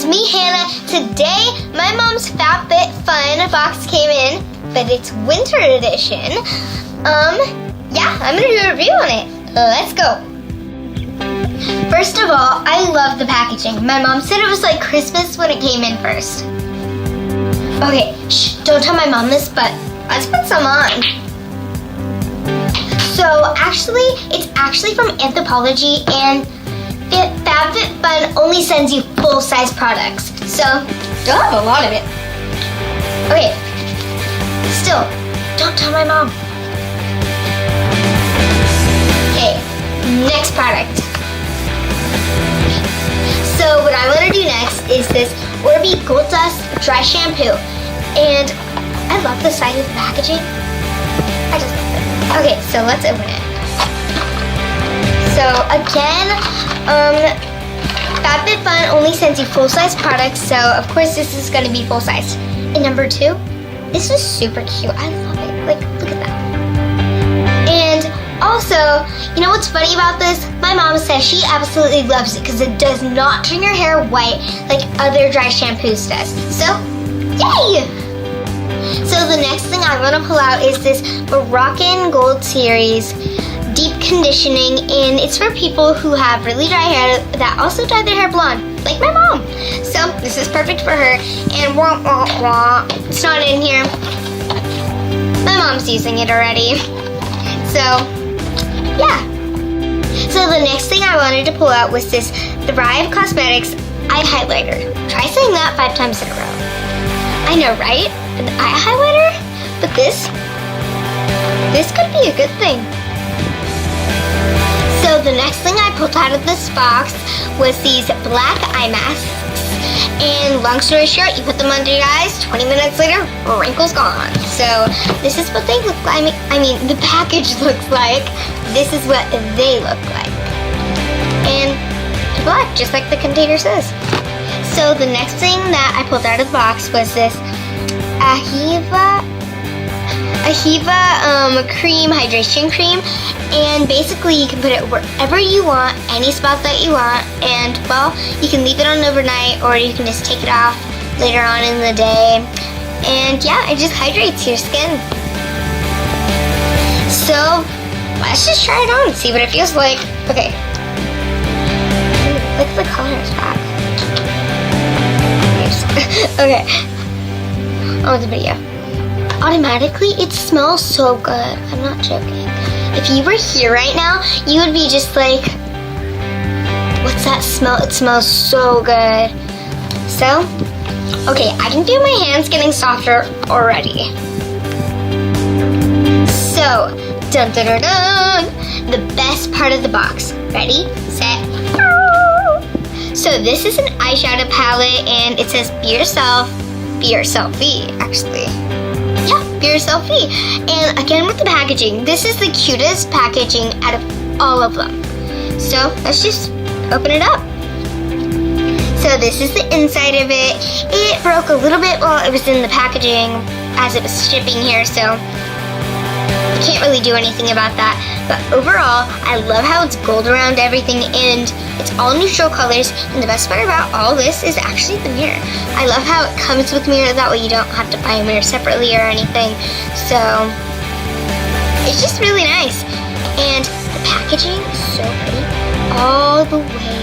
me, Hannah. Today, my mom's FabFitFun box came in, but it's winter edition. Yeah, I'm gonna do a review on it. Let's go. First of all, I love the packaging. My mom said it was like Christmas when it came in first. Okay, shh, don't tell my mom this, but let's put some on. So it's actually from Anthropology, and FabFitFun only sends you full-size products. So, you'll have a lot of it. Okay, still, don't tell my mom. Okay, next product. So what I want to do next is this Orbi Gold Dust Dry Shampoo. And I love the size of the packaging. I just love it. Okay, so let's open it. So again, FabFitFun only sends you full-size products, so of course this is going to be full-size. And number 2, this is super cute. I love it. Like, look at that. And also, you know what's funny about this? My mom says she absolutely loves it because it does not turn your hair white like other dry shampoos does. So, yay! So the next thing I want to pull out is this Moroccan Gold Series Deep Conditioning, and it's for people who have really dry hair that also dye their hair blonde, like my mom. So this is perfect for her, and wah, wah, wah. It's not in here. My mom's using it already. So, yeah. So the next thing I wanted to pull out was this Thrive Cosmetics Eye Highlighter. Try saying that 5 times in a row. I know, right? An eye highlighter? But this could be a good thing. So the next thing I pulled out of this box was these black eye masks. And long story short, you put them under your eyes, 20 minutes later, wrinkles gone. So this is what they look like. I mean, the package looks like. This is what they look like. And black, just like the container says. So the next thing that I pulled out of the box was this Ahiva cream, hydration cream, and basically you can put it wherever you want, any spot that you want, and well, you can leave it on overnight or you can just take it off later on in the day, and yeah, it just hydrates your skin. So let's just try it on and see what it feels like. Okay, look at the colors back. Okay, on the video. Automatically, it smells so good. I'm not joking. If you were here right now, you would be just like, what's that smell? It smells so good. So, okay, I can feel my hands getting softer already. So, dun dun dun dun, the best part of the box. Ready, set, go! So this is an eyeshadow palette, and it says be yourself, be your selfie, actually. Yeah, be your selfie. And again with the packaging, this is the cutest packaging out of all of them. So let's just open it up. So this is the inside of it. It broke a little bit while it was in the packaging as it was shipping here, so I can't really do anything about that. But overall, I love how it's gold around everything, and it's all neutral colors, and the best part about all this is actually the mirror. I love how it comes with mirror, that way you don't have to buy a mirror separately or anything. So it's just really nice. And the packaging is so pretty all the way